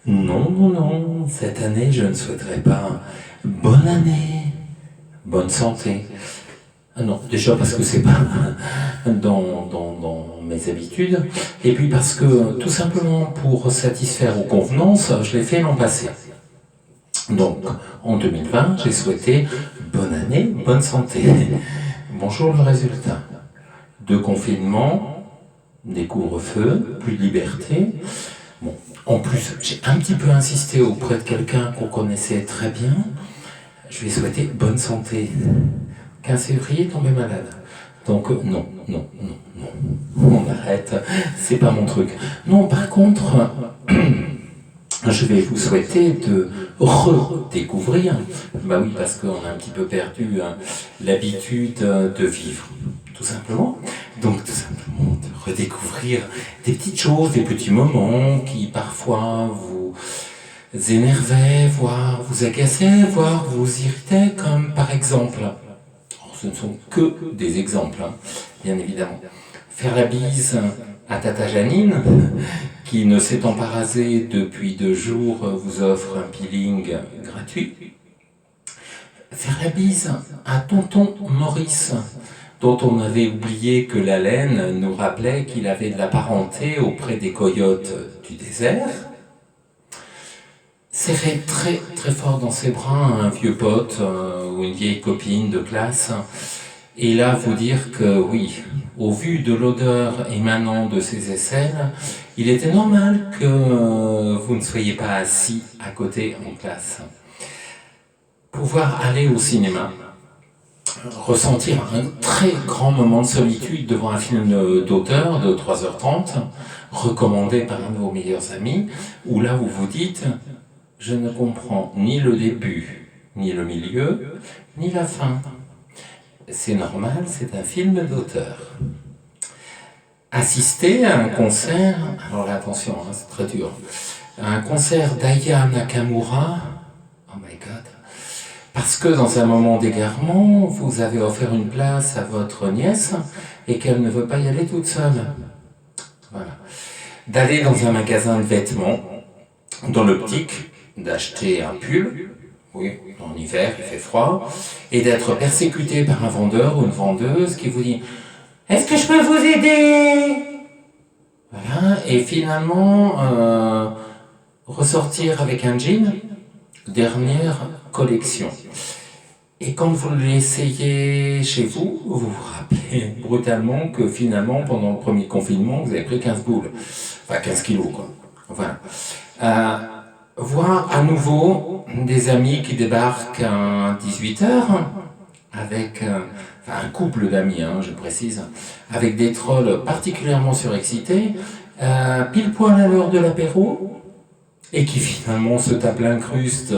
Non, non, non, cette année, je ne souhaiterais pas bonne année, bonne santé. Ah non, déjà parce que c'est pas dans mes habitudes, et puis parce que tout simplement pour satisfaire aux convenances, je l'ai fait l'an passé. Donc, en 2020, j'ai souhaité bonne année, bonne santé. Bonjour le résultat. Deux confinements, des couvre-feux, plus de liberté. Bon, en plus, j'ai un petit peu insisté auprès de quelqu'un qu'on connaissait très bien. Je lui ai souhaité bonne santé. 15 février, tombé malade. Donc, non, non, non, non. On arrête, c'est pas mon truc. Non, par contre, je vais vous souhaiter de redécouvrir, bah oui, parce qu'on a un petit peu perdu l'habitude de vivre, tout simplement. Donc, tout simplement, de redécouvrir des petites choses, des petits moments qui parfois vous énervaient, voire vous agaçaient, voire vous irritaient, comme par exemple, ce ne sont que des exemples, hein, bien évidemment. Faire la bise à Tata Janine, qui, ne s'étant pas rasée depuis 2 jours, vous offre un peeling gratuit. Faire la bise à Tonton Maurice, dont on avait oublié que la laine nous rappelait qu'il avait de la parenté auprès des coyotes du désert. Serrer très très fort dans ses bras un vieux pote ou une vieille copine de classe, et là vous dire que oui, au vu de l'odeur émanant de ses aisselles, il était normal que vous ne soyez pas assis à côté en classe. Pouvoir aller au cinéma, ressentir un très grand moment de solitude devant un film d'auteur de 3h30, recommandé par un de vos meilleurs amis, où là vous vous dites « Je ne comprends ni le début, ni le milieu, ni la fin. C'est normal, c'est un film d'auteur. » Assister à un concert, alors là attention, hein, c'est très dur, à un concert d'Aya Nakamura, oh my god, parce que dans un moment d'égarement, vous avez offert une place à votre nièce et qu'elle ne veut pas y aller toute seule. Voilà. D'aller dans un magasin de vêtements, dans l'optique d'acheter un pull, oui, en hiver il fait froid, et d'être persécuté par un vendeur ou une vendeuse qui vous dit « Est-ce que je peux vous aider ?» Voilà, et finalement ressortir avec un jean, dernière collection. Et quand vous l'essayez chez vous, vous vous rappelez brutalement que finalement, pendant le premier confinement, vous avez pris 15 boules. Enfin, 15 kilos, quoi. Voilà. Voir à nouveau des amis qui débarquent à 18h, avec un couple d'amis, hein, je précise, avec des trolls particulièrement surexcités, pile poil à l'heure de l'apéro, et qui finalement se tapent l'incruste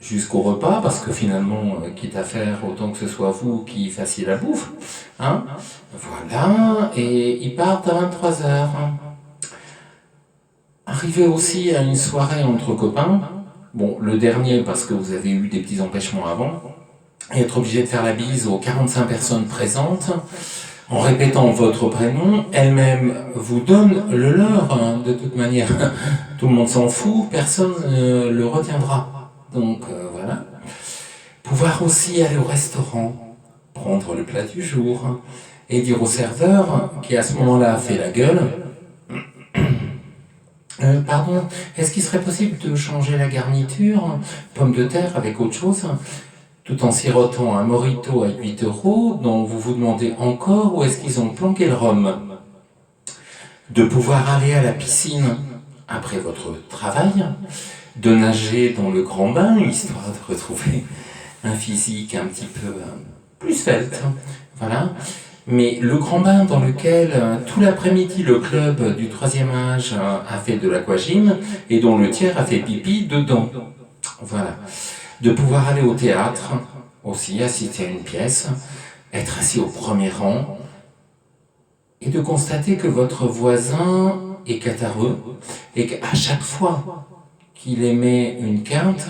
jusqu'au repas, parce que finalement, quitte à faire, autant que ce soit vous qui fassiez la bouffe. Hein, voilà, et ils partent à 23h. Arrivé aussi à une soirée entre copains, bon, le dernier parce que vous avez eu des petits empêchements avant, et être obligé de faire la bise aux 45 personnes présentes, en répétant votre prénom, elle-même vous donne le leur, hein, de toute manière. Tout le monde s'en fout, personne ne le retiendra. Donc voilà. Pouvoir aussi aller au restaurant, prendre le plat du jour, et dire au serveur, qui à ce moment-là a fait la gueule, pardon, est-ce qu'il serait possible de changer la garniture, pommes de terre avec autre chose, tout en sirotant un mojito à 8 € dont vous vous demandez encore où est-ce qu'ils ont planqué le rhum. De pouvoir aller à la piscine après votre travail, de nager dans le grand bain, histoire de retrouver un physique un petit peu plus svelte, voilà. Mais le grand bain dans lequel tout l'après-midi le club du 3e âge a fait de l'aquagym et dont le tiers a fait pipi dedans. Voilà. De pouvoir aller au théâtre, aussi assister à une pièce, être assis au premier rang, et de constater que votre voisin est catarrheux, et qu'à chaque fois qu'il émet une quinte,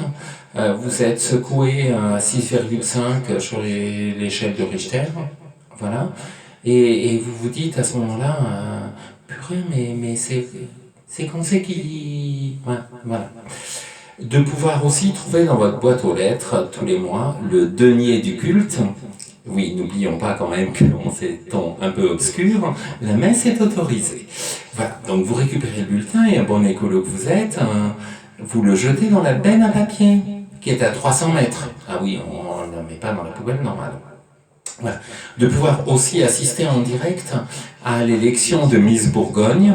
vous êtes secoué à 6,5 sur l'échelle de Richter, voilà, et vous vous dites à ce moment-là, purée, mais c'est c'est qu'on sait qu'il... Voilà. De pouvoir aussi trouver dans votre boîte aux lettres, tous les mois, le denier du culte. Oui, n'oublions pas quand même que dans ces temps un peu obscurs, la messe est autorisée. Voilà, donc vous récupérez le bulletin et un bon écolo que vous êtes, vous le jetez dans la benne à papier, qui est à 300 mètres. Ah oui, on ne la met pas dans la poubelle normale. Voilà. De pouvoir aussi assister en direct à l'élection de Miss Bourgogne.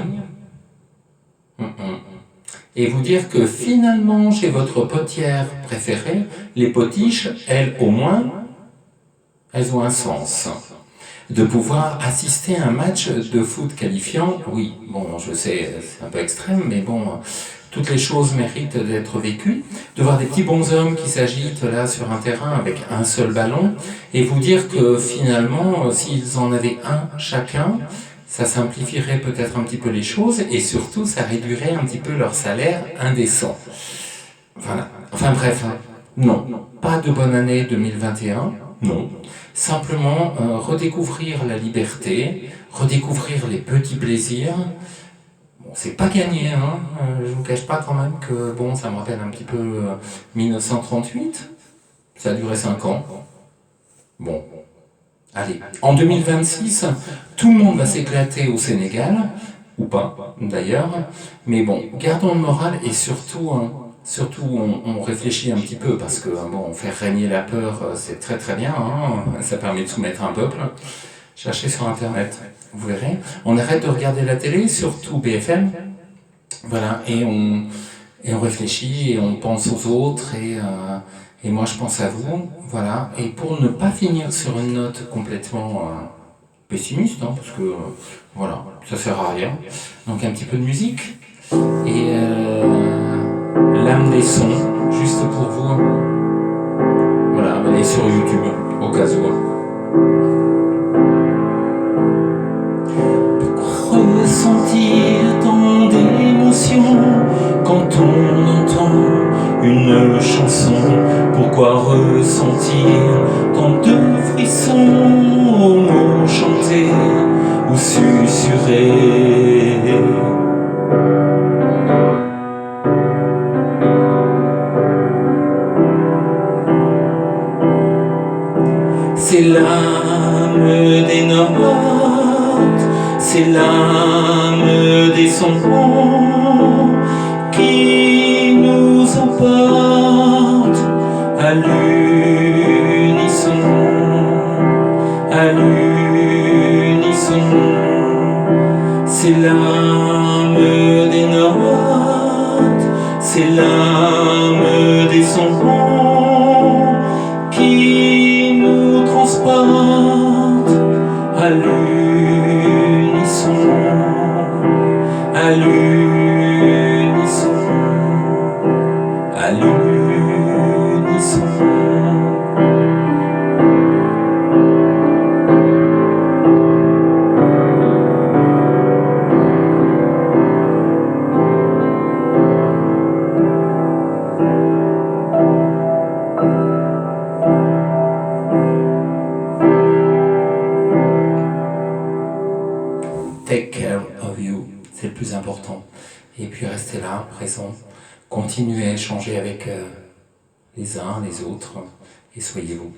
Et vous dire que finalement, chez votre potière préférée, les potiches, elles, au moins, elles ont un sens. De pouvoir assister à un match de foot qualifiant, oui, bon, je sais, c'est un peu extrême, mais bon, toutes les choses méritent d'être vécues. De voir des petits bonshommes qui s'agitent là sur un terrain avec un seul ballon, et vous dire que finalement, s'ils en avaient un chacun, ça simplifierait peut-être un petit peu les choses, et surtout, ça réduirait un petit peu leur salaire indécent. Voilà. Enfin bref, non, pas de bonne année 2021, non. Simplement redécouvrir la liberté, redécouvrir les petits plaisirs. Bon, c'est pas gagné, hein. Je vous cache pas quand même que bon, ça me rappelle un petit peu 1938. Ça a duré 5 ans. Bon, allez. En 2026, tout le monde va s'éclater au Sénégal, ou pas d'ailleurs. Mais bon, gardons le moral et surtout... on réfléchit un petit peu parce que bon, faire régner la peur, c'est très très bien, hein, ça permet de soumettre un peuple. Cherchez sur internet, vous verrez. On arrête de regarder la télé, surtout BFM, voilà, et on réfléchit et on pense aux autres et moi je pense à vous, voilà. Et pour ne pas finir sur une note complètement pessimiste, hein, parce que voilà, ça sert à rien. Donc un petit peu de musique et l'âme des sons, juste pour vous. Voilà, elle est sur YouTube, au cas où. Pourquoi ressentir tant d'émotions quand on entend une chanson? Pourquoi ressentir tant de frissons aux mots chantés ou susurrés? C'est l'âme des notes, c'est l'âme des sons qui nous emporte à l'unisson, à l'unisson. C'est l'âme des notes, c'est l'âme des sons qui nous transporte à l'unisson, à l'unisson, à l'unisson. Take care of you, c'est le plus important. Et puis restez là, présent. Continuez à échanger avec les uns, les autres, et soyez vous.